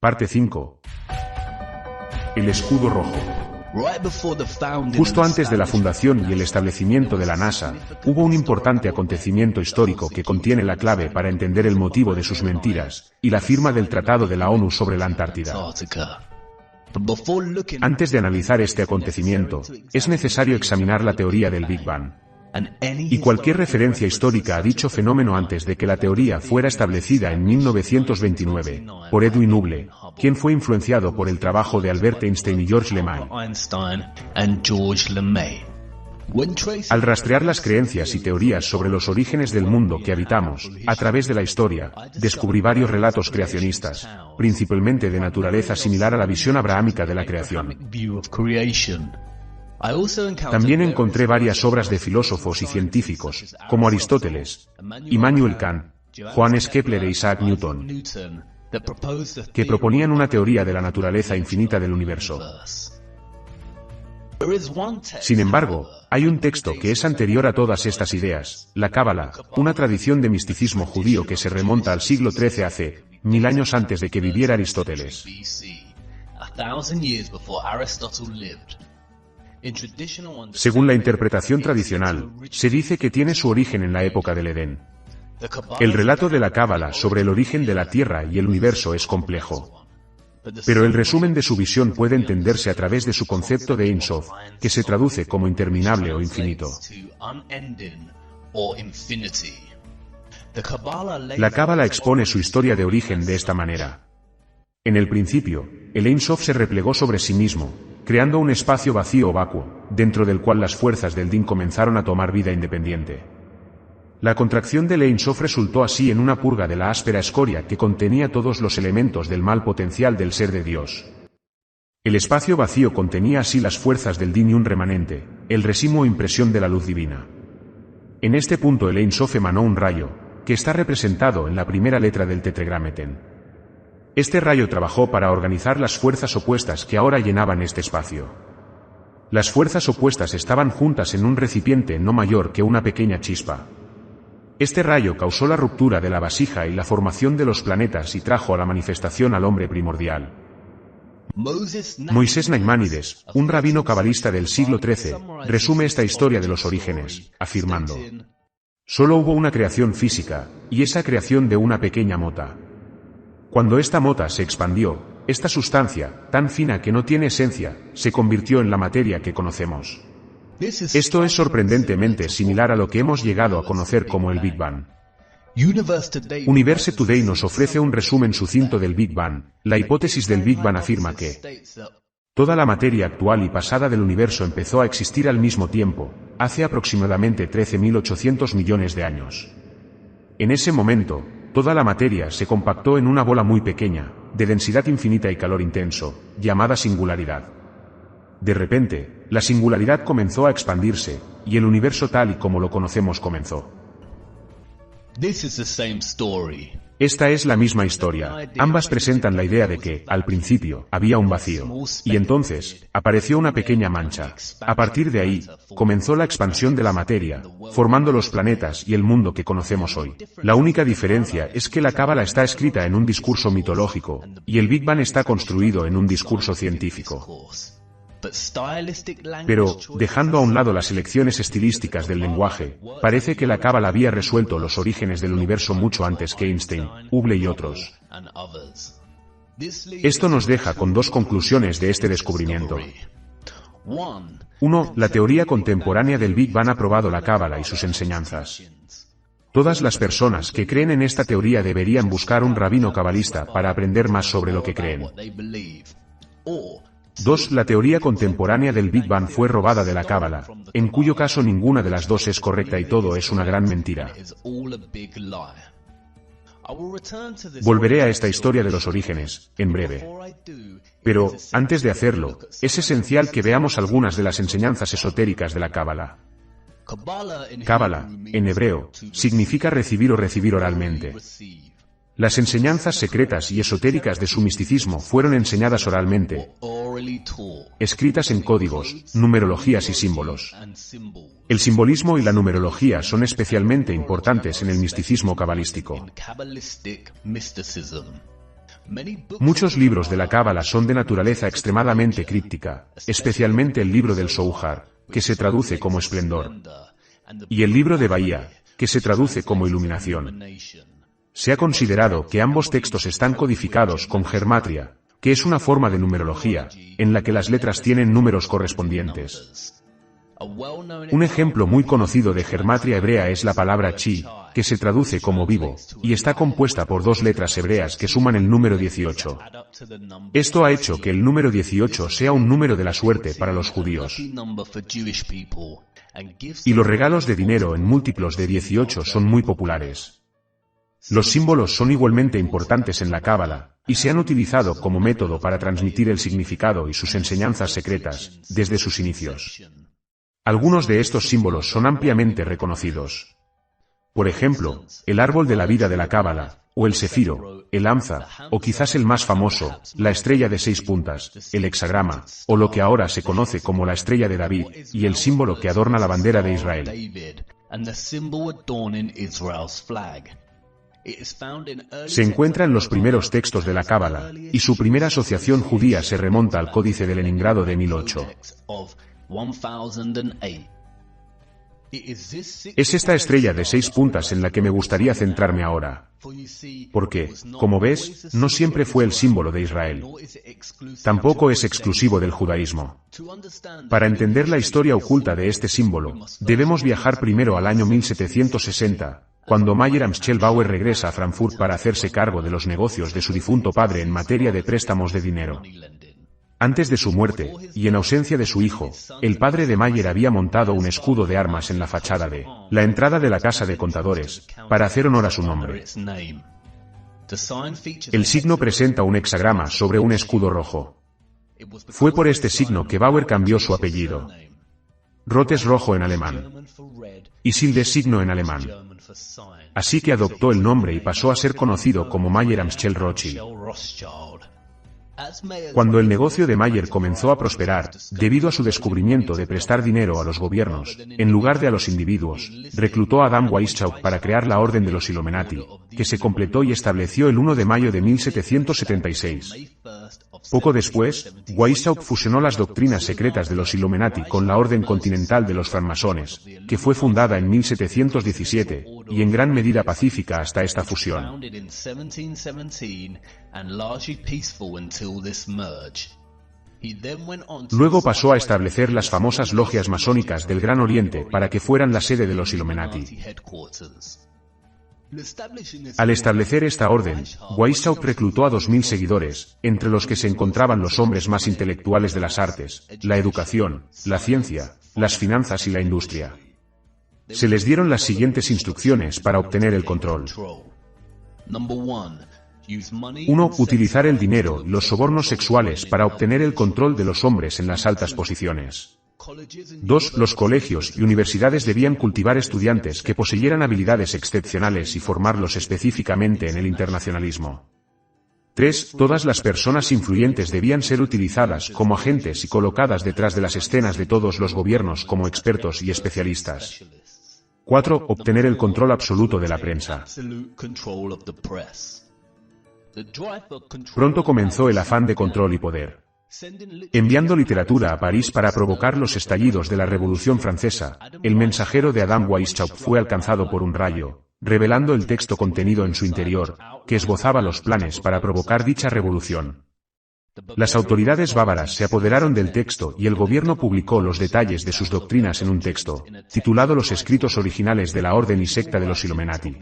Parte 5. El escudo rojo. Justo antes de la fundación y el establecimiento de la NASA, hubo un importante acontecimiento histórico que contiene la clave para entender el motivo de sus mentiras, y la firma del Tratado de la ONU sobre la Antártida. Antes de analizar este acontecimiento, es necesario examinar la teoría del Big Bang. Y cualquier referencia histórica a dicho fenómeno antes de que la teoría fuera establecida en 1929, por Edwin Hubble, quien fue influenciado por el trabajo de Albert Einstein y Georges Lemaître. Al rastrear las creencias y teorías sobre los orígenes del mundo que habitamos, a través de la historia, descubrí varios relatos creacionistas, principalmente de naturaleza similar a la visión abrahámica de la creación. También encontré varias obras de filósofos y científicos, como Aristóteles, Immanuel Kant, Johannes Kepler e Isaac Newton, que proponían una teoría de la naturaleza infinita del universo. Sin embargo, hay un texto que es anterior a todas estas ideas, la Cábala, una tradición de misticismo judío que se remonta al siglo XIII hace 1000 años antes de que viviera Aristóteles. Según la interpretación tradicional, se dice que tiene su origen en la época del Edén. El relato de la Cábala sobre el origen de la Tierra y el universo es complejo. Pero el resumen de su visión puede entenderse a través de su concepto de Ein Sof, que se traduce como interminable o infinito. La Cábala expone su historia de origen de esta manera. En el principio, el Ein Sof se replegó sobre sí mismo, creando un espacio vacío o vacuo, dentro del cual las fuerzas del Din comenzaron a tomar vida independiente. La contracción del Ein Sof resultó así en una purga de la áspera escoria que contenía todos los elementos del mal potencial del ser de Dios. El espacio vacío contenía así las fuerzas del Din y un remanente, el residuo o impresión de la luz divina. En este punto el Ein Sof emanó un rayo, que está representado en la primera letra del Tetragrámeten. Este rayo trabajó para organizar las fuerzas opuestas que ahora llenaban este espacio. Las fuerzas opuestas estaban juntas en un recipiente no mayor que una pequeña chispa. Este rayo causó la ruptura de la vasija y la formación de los planetas y trajo a la manifestación al hombre primordial. Moisés Nachmanides, un rabino cabalista del siglo XIII, resume esta historia de los orígenes, afirmando: solo hubo una creación física, y esa creación de una pequeña mota. Cuando esta mota se expandió, esta sustancia, tan fina que no tiene esencia, se convirtió en la materia que conocemos. Esto es sorprendentemente similar a lo que hemos llegado a conocer como el Big Bang. Universe Today nos ofrece un resumen sucinto del Big Bang. La hipótesis del Big Bang afirma que toda la materia actual y pasada del universo empezó a existir al mismo tiempo, hace aproximadamente 13.800 millones de años. En ese momento, toda la materia se compactó en una bola muy pequeña, de densidad infinita y calor intenso, llamada singularidad. De repente, la singularidad comenzó a expandirse, y el universo tal y como lo conocemos comenzó. Esta es la misma historia. Ambas presentan la idea de que, al principio, había un vacío. Y entonces, apareció una pequeña mancha. A partir de ahí, comenzó la expansión de la materia, formando los planetas y el mundo que conocemos hoy. La única diferencia es que la Cábala está escrita en un discurso mitológico, y el Big Bang está construido en un discurso científico. Pero, dejando a un lado las elecciones estilísticas del lenguaje, parece que la Cábala había resuelto los orígenes del universo mucho antes que Einstein, Hubble y otros. Esto nos deja con dos conclusiones de este descubrimiento. 1. La teoría contemporánea del Big Bang ha probado la Cábala y sus enseñanzas. Todas las personas que creen en esta teoría deberían buscar un rabino cabalista para aprender más sobre lo que creen. 2. La teoría contemporánea del Big Bang fue robada de la Cábala, en cuyo caso ninguna de las dos es correcta y todo es una gran mentira. Volveré a esta historia de los orígenes, en breve. Pero, antes de hacerlo, es esencial que veamos algunas de las enseñanzas esotéricas de la Cábala. Cábala, en hebreo, significa recibir o recibir oralmente. Las enseñanzas secretas y esotéricas de su misticismo fueron enseñadas oralmente, escritas en códigos, numerologías y símbolos. El simbolismo y la numerología son especialmente importantes en el misticismo cabalístico. Muchos libros de la Cábala son de naturaleza extremadamente críptica, especialmente el libro del Zohar, que se traduce como esplendor, y el libro de Bahía, que se traduce como iluminación. Se ha considerado que ambos textos están codificados con gematria, que es una forma de numerología, en la que las letras tienen números correspondientes. Un ejemplo muy conocido de gematria hebrea es la palabra chi, que se traduce como vivo, y está compuesta por dos letras hebreas que suman el número 18. Esto ha hecho que el número 18 sea un número de la suerte para los judíos. Y los regalos de dinero en múltiplos de 18 son muy populares. Los símbolos son igualmente importantes en la Cábala, y se han utilizado como método para transmitir el significado y sus enseñanzas secretas, desde sus inicios. Algunos de estos símbolos son ampliamente reconocidos. Por ejemplo, el árbol de la vida de la Cábala, o el sefiro, el hamza, o quizás el más famoso, la estrella de 6 puntas, el hexagrama, o lo que ahora se conoce como la estrella de David, y el símbolo que adorna la bandera de Israel. Se encuentra en los primeros textos de la Cábala, y su primera asociación judía se remonta al Códice de Leningrado de 1008. Es esta estrella de 6 puntas en la que me gustaría centrarme ahora. Porque, como ves, no siempre fue el símbolo de Israel. Tampoco es exclusivo del judaísmo. Para entender la historia oculta de este símbolo, debemos viajar primero al año 1760, cuando Mayer Amschel Bauer regresa a Frankfurt para hacerse cargo de los negocios de su difunto padre en materia de préstamos de dinero. Antes de su muerte, y en ausencia de su hijo, el padre de Mayer había montado un escudo de armas en la fachada de la entrada de la casa de contadores, para hacer honor a su nombre. El signo presenta un hexagrama sobre un escudo rojo. Fue por este signo que Bauer cambió su apellido. Roth es rojo en alemán, y Schild es signo en alemán. Así que adoptó el nombre y pasó a ser conocido como Mayer Amschel Rothschild. Cuando el negocio de Mayer comenzó a prosperar, debido a su descubrimiento de prestar dinero a los gobiernos, en lugar de a los individuos, reclutó a Adam Weishaupt para crear la Orden de los Illuminati, que se completó y estableció el 1 de mayo de 1776. Poco después, Weishaupt fusionó las doctrinas secretas de los Illuminati con la Orden Continental de los Francmasones, que fue fundada en 1717, y en gran medida pacífica hasta esta fusión. Luego pasó a establecer las famosas logias masónicas del Gran Oriente para que fueran la sede de los Illuminati. Al establecer esta orden, Weishaupt reclutó a 2000 seguidores, entre los que se encontraban los hombres más intelectuales de las artes, la educación, la ciencia, las finanzas y la industria. Se les dieron las siguientes instrucciones para obtener el control. 1. Utilizar el dinero y los sobornos sexuales para obtener el control de los hombres en las altas posiciones. 2. Los colegios y universidades debían cultivar estudiantes que poseyeran habilidades excepcionales y formarlos específicamente en el internacionalismo. 3. Todas las personas influyentes debían ser utilizadas como agentes y colocadas detrás de las escenas de todos los gobiernos como expertos y especialistas. 4. Obtener el control absoluto de la prensa. Pronto comenzó el afán de control y poder. Enviando literatura a París para provocar los estallidos de la Revolución Francesa, el mensajero de Adam Weishaupt fue alcanzado por un rayo, revelando el texto contenido en su interior, que esbozaba los planes para provocar dicha revolución. Las autoridades bávaras se apoderaron del texto y el gobierno publicó los detalles de sus doctrinas en un texto, titulado Los escritos originales de la Orden y Secta de los Illuminati.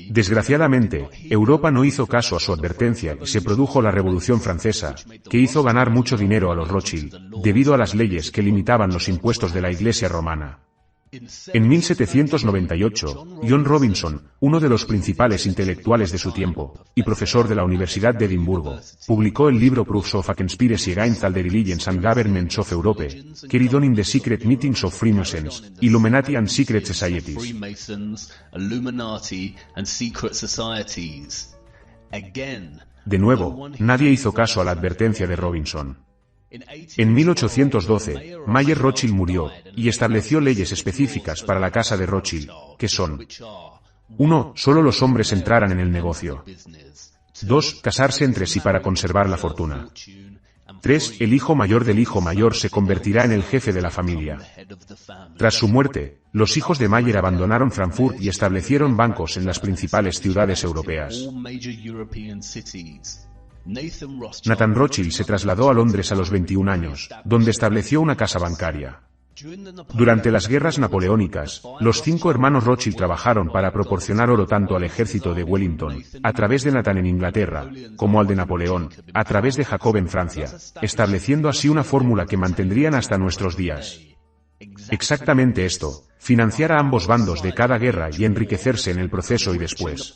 Desgraciadamente, Europa no hizo caso a su advertencia y se produjo la Revolución Francesa, que hizo ganar mucho dinero a los Rothschild, debido a las leyes que limitaban los impuestos de la Iglesia romana. En 1798, John Robinson, uno de los principales intelectuales de su tiempo, y profesor de la Universidad de Edimburgo, publicó el libro Proofs of a Conspiracy Against all the Religions and Governments of Europe, carried on in the Secret Meetings of Freemasons, Illuminati and Secret Societies. De nuevo, nadie hizo caso a la advertencia de Robinson. En 1812, Mayer Rothschild murió, y estableció leyes específicas para la casa de Rothschild, que son: 1. Solo los hombres entraran en el negocio. 2. Casarse entre sí para conservar la fortuna. 3. El hijo mayor del hijo mayor se convertirá en el jefe de la familia. Tras su muerte, los hijos de Mayer abandonaron Frankfurt y establecieron bancos en las principales ciudades europeas. Nathan Rothschild se trasladó a Londres a los 21 años, donde estableció una casa bancaria. Durante las guerras napoleónicas, los 5 hermanos Rothschild trabajaron para proporcionar oro tanto al ejército de Wellington, a través de Nathan en Inglaterra, como al de Napoleón, a través de Jacob en Francia, estableciendo así una fórmula que mantendrían hasta nuestros días. Exactamente esto, financiar a ambos bandos de cada guerra y enriquecerse en el proceso y después.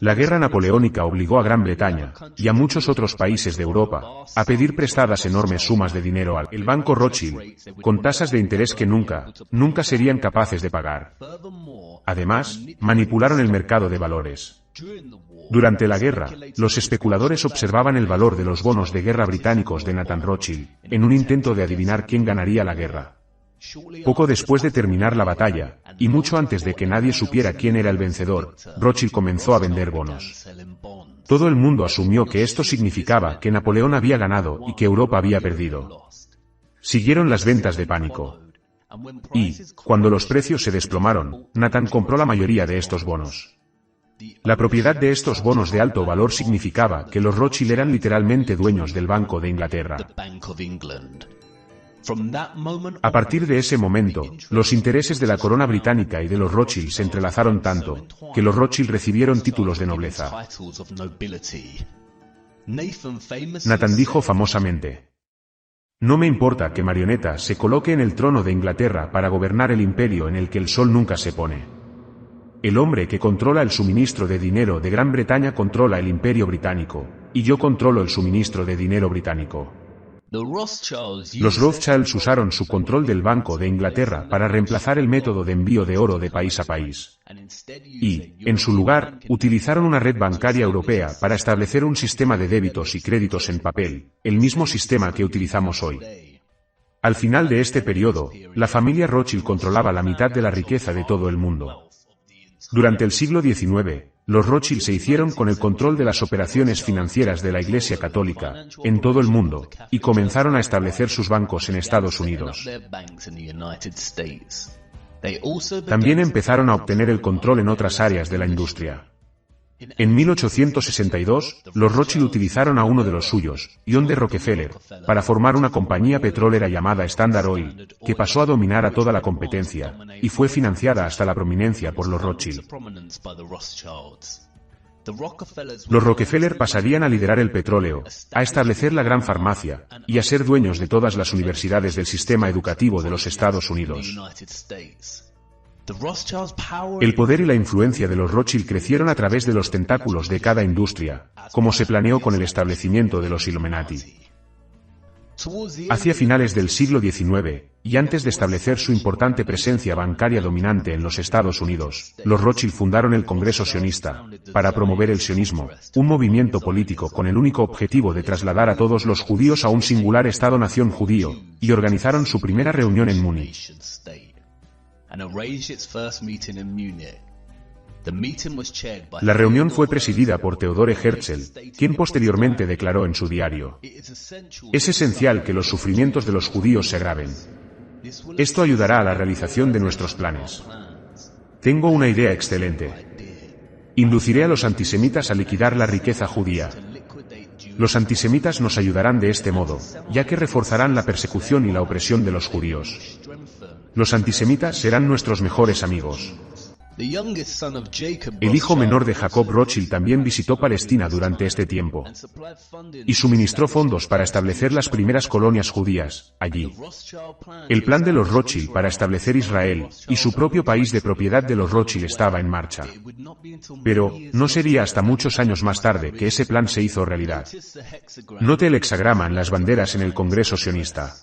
La guerra napoleónica obligó a Gran Bretaña, y a muchos otros países de Europa, a pedir prestadas enormes sumas de dinero al Banco Rothschild, con tasas de interés que nunca serían capaces de pagar. Además, manipularon el mercado de valores. Durante la guerra, los especuladores observaban el valor de los bonos de guerra británicos de Nathan Rothschild, en un intento de adivinar quién ganaría la guerra. Poco después de terminar la batalla, y mucho antes de que nadie supiera quién era el vencedor, Rothschild comenzó a vender bonos. Todo el mundo asumió que esto significaba que Napoleón había ganado y que Europa había perdido. Siguieron las ventas de pánico. Y, cuando los precios se desplomaron, Nathan compró la mayoría de estos bonos. La propiedad de estos bonos de alto valor significaba que los Rothschild eran literalmente dueños del Banco de Inglaterra. A partir de ese momento, los intereses de la corona británica y de los Rothschild se entrelazaron tanto, que los Rothschild recibieron títulos de nobleza. Nathan dijo famosamente: "No me importa que Marioneta se coloque en el trono de Inglaterra para gobernar el imperio en el que el sol nunca se pone. El hombre que controla el suministro de dinero de Gran Bretaña controla el imperio británico, y yo controlo el suministro de dinero británico". Los Rothschilds usaron su control del Banco de Inglaterra para reemplazar el método de envío de oro de país a país. Y, en su lugar, utilizaron una red bancaria europea para establecer un sistema de débitos y créditos en papel, el mismo sistema que utilizamos hoy. Al final de este periodo, la familia Rothschild controlaba la mitad de la riqueza de todo el mundo. Durante el siglo XIX, los Rothschild se hicieron con el control de las operaciones financieras de la Iglesia Católica, en todo el mundo, y comenzaron a establecer sus bancos en Estados Unidos. También empezaron a obtener el control en otras áreas de la industria. En 1862, los Rothschild utilizaron a uno de los suyos, John D. Rockefeller, para formar una compañía petrolera llamada Standard Oil, que pasó a dominar a toda la competencia, y fue financiada hasta la prominencia por los Rothschild. Los Rockefeller pasarían a liderar el petróleo, a establecer la gran farmacia, y a ser dueños de todas las universidades del sistema educativo de los Estados Unidos. El poder y la influencia de los Rothschild crecieron a través de los tentáculos de cada industria, como se planeó con el establecimiento de los Illuminati. Hacia finales del siglo XIX, y antes de establecer su importante presencia bancaria dominante en los Estados Unidos, los Rothschild fundaron el Congreso Sionista, para promover el sionismo, un movimiento político con el único objetivo de trasladar a todos los judíos a un singular Estado-nación judío, y organizaron su primera reunión en Múnich. La reunión fue presidida por Theodore Herzl, quien posteriormente declaró en su diario: "Es esencial que los sufrimientos de los judíos se agraven. Esto ayudará a la realización de nuestros planes. Tengo una idea excelente. Induciré a los antisemitas a liquidar la riqueza judía. Los antisemitas nos ayudarán de este modo, ya que reforzarán la persecución y la opresión de los judíos. Los antisemitas serán nuestros mejores amigos". El hijo menor de Jacob Rothschild también visitó Palestina durante este tiempo y suministró fondos para establecer las primeras colonias judías allí. El plan de los Rothschild para establecer Israel y su propio país de propiedad de los Rothschild estaba en marcha. Pero no sería hasta muchos años más tarde que ese plan se hizo realidad. Note el hexagrama en las banderas en el Congreso sionista.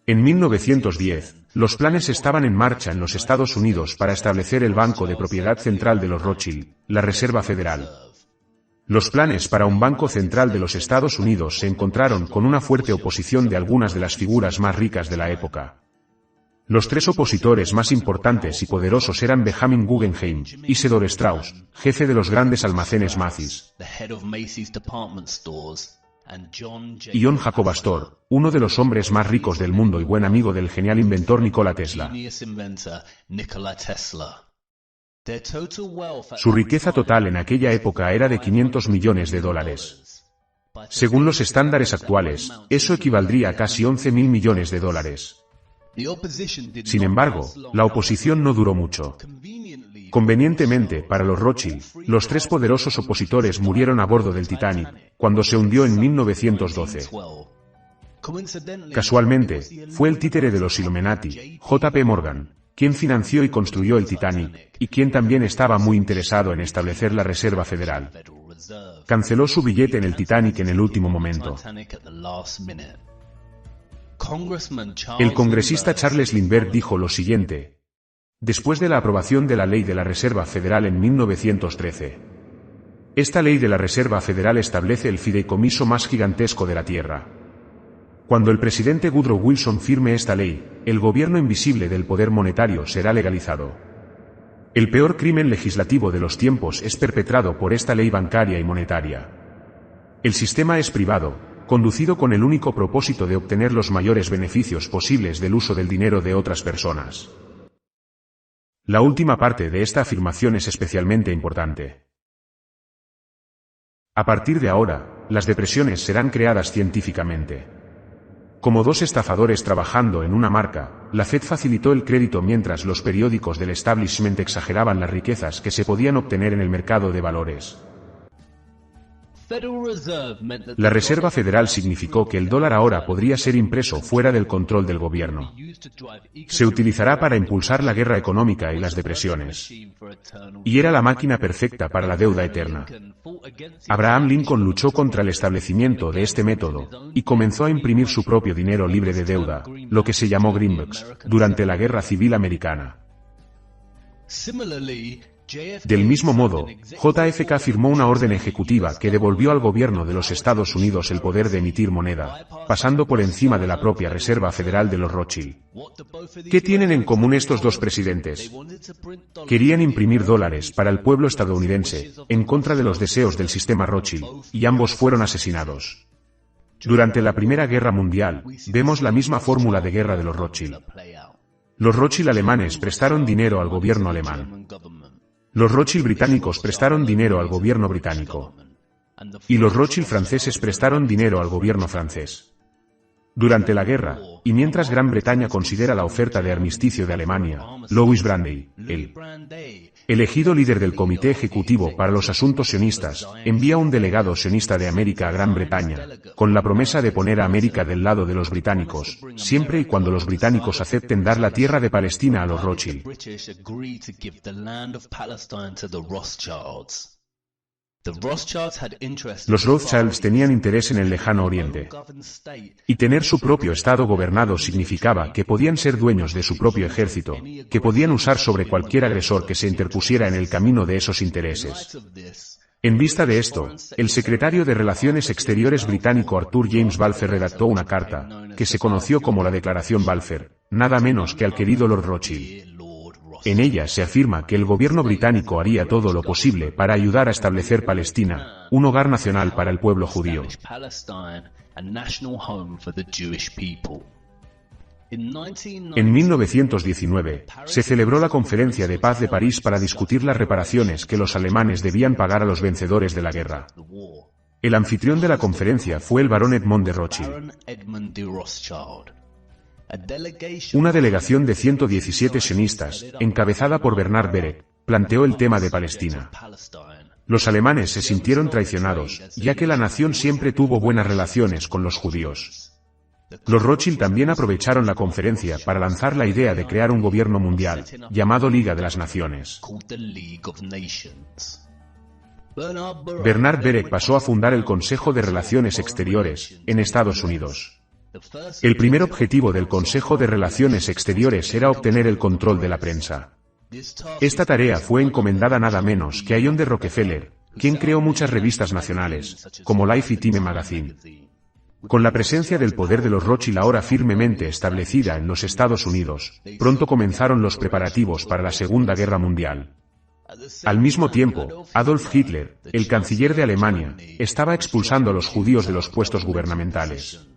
En 1910, los planes estaban en marcha en los Estados Unidos para establecer el Banco de Propiedad Central de los Rothschild, la Reserva Federal. Los planes para un Banco Central de los Estados Unidos se encontraron con una fuerte oposición de algunas de las figuras más ricas de la época. Los tres opositores más importantes y poderosos eran Benjamin Guggenheim, Isidor Straus, jefe de los grandes almacenes Macy's, y John Jacob Astor, uno de los hombres más ricos del mundo y buen amigo del genial inventor Nikola Tesla. Su riqueza total en aquella época era de 500 millones de dólares. Según los estándares actuales, eso equivaldría a casi 11.000 millones de dólares. Sin embargo, la oposición no duró mucho. Convenientemente para los Rothschild, los tres poderosos opositores murieron a bordo del Titanic, cuando se hundió en 1912. Casualmente, fue el títere de los Illuminati, J.P. Morgan, quien financió y construyó el Titanic, y quien también estaba muy interesado en establecer la Reserva Federal. Canceló su billete en el Titanic en el último momento. El congresista Charles Lindbergh dijo lo siguiente, después de la aprobación de la Ley de la Reserva Federal en 1913. Esta Ley de la Reserva Federal establece el fideicomiso más gigantesco de la Tierra. Cuando el presidente Woodrow Wilson firme esta ley, el gobierno invisible del poder monetario será legalizado. El peor crimen legislativo de los tiempos es perpetrado por esta ley bancaria y monetaria. El sistema es privado, conducido con el único propósito de obtener los mayores beneficios posibles del uso del dinero de otras personas. La última parte de esta afirmación es especialmente importante. A partir de ahora, las depresiones serán creadas científicamente. Como dos estafadores trabajando en una marca, la Fed facilitó el crédito mientras los periódicos del establishment exageraban las riquezas que se podían obtener en el mercado de valores. La Reserva Federal significó que el dólar ahora podría ser impreso fuera del control del gobierno. Se utilizará para impulsar la guerra económica y las depresiones. Y era la máquina perfecta para la deuda eterna. Abraham Lincoln luchó contra el establecimiento de este método, y comenzó a imprimir su propio dinero libre de deuda, lo que se llamó Greenbacks, durante la Guerra Civil Americana. Del mismo modo, JFK firmó una orden ejecutiva que devolvió al gobierno de los Estados Unidos el poder de emitir moneda, pasando por encima de la propia Reserva Federal de los Rothschild. ¿Qué tienen en común estos dos presidentes? Querían imprimir dólares para el pueblo estadounidense, en contra de los deseos del sistema Rothschild, y ambos fueron asesinados. Durante la Primera Guerra Mundial, vemos la misma fórmula de guerra de los Rothschild. Los Rothschild alemanes prestaron dinero al gobierno alemán. Los Rothschild británicos prestaron dinero al gobierno británico. Y los Rothschild franceses prestaron dinero al gobierno francés. Durante la guerra, y mientras Gran Bretaña considera la oferta de armisticio de Alemania, Louis Brandeis, el elegido líder del Comité Ejecutivo para los Asuntos Sionistas, envía un delegado sionista de América a Gran Bretaña, con la promesa de poner a América del lado de los británicos, siempre y cuando los británicos acepten dar la tierra de Palestina a los Rothschild. Los Rothschilds tenían interés en el lejano oriente. Y tener su propio estado gobernado significaba que podían ser dueños de su propio ejército, que podían usar sobre cualquier agresor que se interpusiera en el camino de esos intereses. En vista de esto, el secretario de Relaciones Exteriores británico Arthur James Balfour redactó una carta, que se conoció como la Declaración Balfour, nada menos que al querido Lord Rothschild. En ella se afirma que el gobierno británico haría todo lo posible para ayudar a establecer Palestina, un hogar nacional para el pueblo judío. En 1919, se celebró la Conferencia de Paz de París para discutir las reparaciones que los alemanes debían pagar a los vencedores de la guerra. El anfitrión de la conferencia fue el barón Edmond de Rothschild. Una delegación de 117 sionistas, encabezada por Bernard Berek, planteó el tema de Palestina. Los alemanes se sintieron traicionados, ya que la nación siempre tuvo buenas relaciones con los judíos. Los Rothschild también aprovecharon la conferencia para lanzar la idea de crear un gobierno mundial, llamado Liga de las Naciones. Bernard Berek pasó a fundar el Consejo de Relaciones Exteriores, en Estados Unidos. El primer objetivo del Consejo de Relaciones Exteriores era obtener el control de la prensa. Esta tarea fue encomendada nada menos que a John D. Rockefeller, quien creó muchas revistas nacionales, como Life y Time Magazine. Con la presencia del poder de los Rothschild ahora firmemente establecida en los Estados Unidos, pronto comenzaron los preparativos para la Segunda Guerra Mundial. Al mismo tiempo, Adolf Hitler, el canciller de Alemania, estaba expulsando a los judíos de los puestos gubernamentales.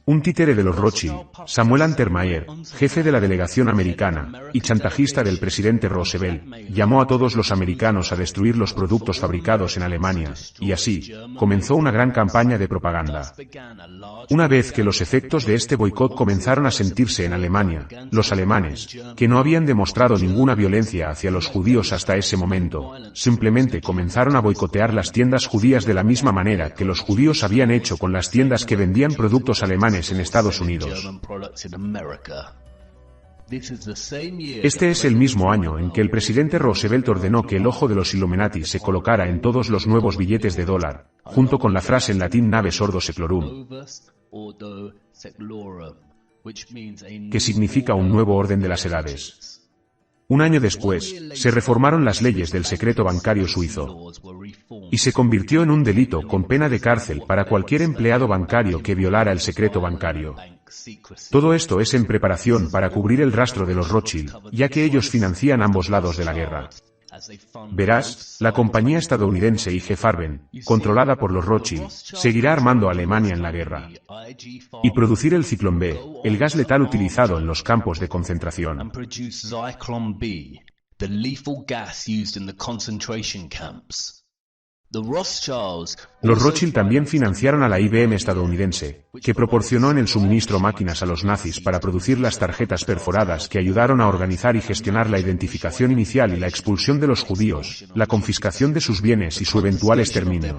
Un títere de los Rothschild, Samuel Untermaier, jefe de la delegación americana y chantajista del presidente Roosevelt, llamó a todos los americanos a destruir los productos fabricados en Alemania, y así, comenzó una gran campaña de propaganda. Una vez que los efectos de este boicot comenzaron a sentirse en Alemania, los alemanes, que no habían demostrado ninguna violencia hacia los judíos hasta ese momento, simplemente comenzaron a boicotear las tiendas judías de la misma manera que los judíos habían hecho con las tiendas que vendían productos alemanes en Estados Unidos. Este es el mismo año en que el presidente Roosevelt ordenó que el ojo de los Illuminati se colocara en todos los nuevos billetes de dólar, junto con la frase en latín Naves Ordo Seclorum, que significa un nuevo orden de las edades. Un año después, se reformaron las leyes del secreto bancario suizo, y se convirtió en un delito con pena de cárcel para cualquier empleado bancario que violara el secreto bancario. Todo esto es en preparación para cubrir el rastro de los Rothschild, ya que ellos financian ambos lados de la guerra. Verás, la compañía estadounidense IG Farben, controlada por los Rothschild, seguirá armando a Alemania en la guerra. Y producir el Zyklon B, el gas letal utilizado en los campos de concentración. Los Rothschild también financiaron a la IBM estadounidense, que proporcionó en el suministro máquinas a los nazis para producir las tarjetas perforadas que ayudaron a organizar y gestionar la identificación inicial y la expulsión de los judíos, la confiscación de sus bienes y su eventual exterminio.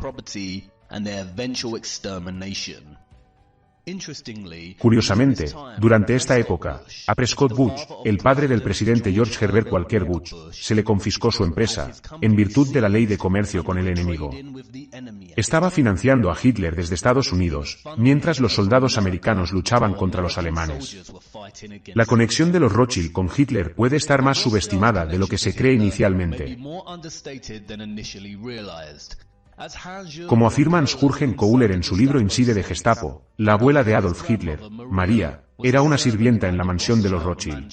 Curiosamente, durante esta época, a Prescott Bush, el padre del presidente George Herbert Walker Bush, se le confiscó su empresa, en virtud de la ley de comercio con el enemigo. Estaba financiando a Hitler desde Estados Unidos, mientras los soldados americanos luchaban contra los alemanes. La conexión de los Rothschild con Hitler puede estar más subestimada de lo que se cree inicialmente. Como afirma Hans-Jürgen Kohler en su libro Inside de Gestapo, la abuela de Adolf Hitler, María, era una sirvienta en la mansión de los Rothschild.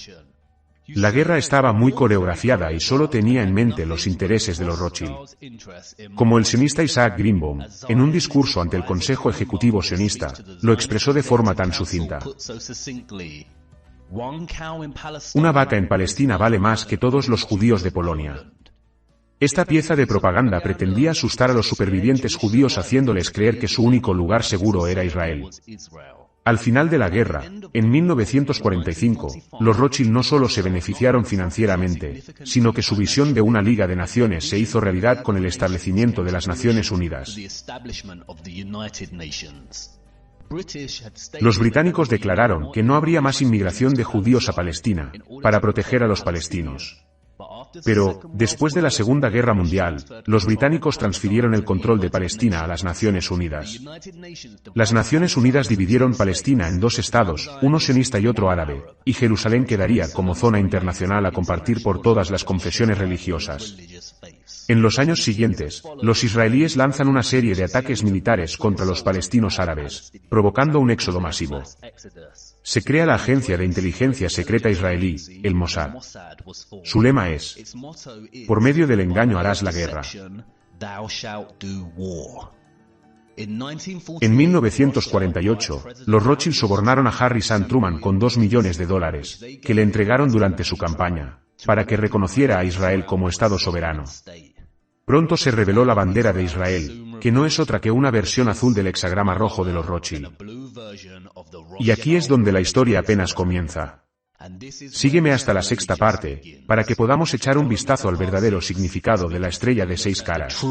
La guerra estaba muy coreografiada y solo tenía en mente los intereses de los Rothschild. Como el sionista Isaac Greenbaum, en un discurso ante el Consejo Ejecutivo Sionista, lo expresó de forma tan sucinta. Una vaca en Palestina vale más que todos los judíos de Polonia. Esta pieza de propaganda pretendía asustar a los supervivientes judíos haciéndoles creer que su único lugar seguro era Israel. Al final de la guerra, en 1945, los Rothschild no solo se beneficiaron financieramente, sino que su visión de una Liga de Naciones se hizo realidad con el establecimiento de las Naciones Unidas. Los británicos declararon que no habría más inmigración de judíos a Palestina, para proteger a los palestinos. Pero, después de la Segunda Guerra Mundial, los británicos transfirieron el control de Palestina a las Naciones Unidas. Las Naciones Unidas dividieron Palestina en dos estados, uno sionista y otro árabe, y Jerusalén quedaría como zona internacional a compartir por todas las confesiones religiosas. En los años siguientes, los israelíes lanzan una serie de ataques militares contra los palestinos árabes, provocando un éxodo masivo. Se crea la agencia de inteligencia secreta israelí, el Mossad. Su lema es: por medio del engaño harás la guerra. En 1948, los Rothschild sobornaron a Harry San Truman con $2 millones, que le entregaron durante su campaña, para que reconociera a Israel como Estado soberano. Pronto se reveló la bandera de Israel, que no es otra que una versión azul del hexagrama rojo de los Rothschild. Y aquí es donde la historia apenas comienza. Sígueme hasta la sexta parte, para que podamos echar un vistazo al verdadero significado de la estrella de 6 caras.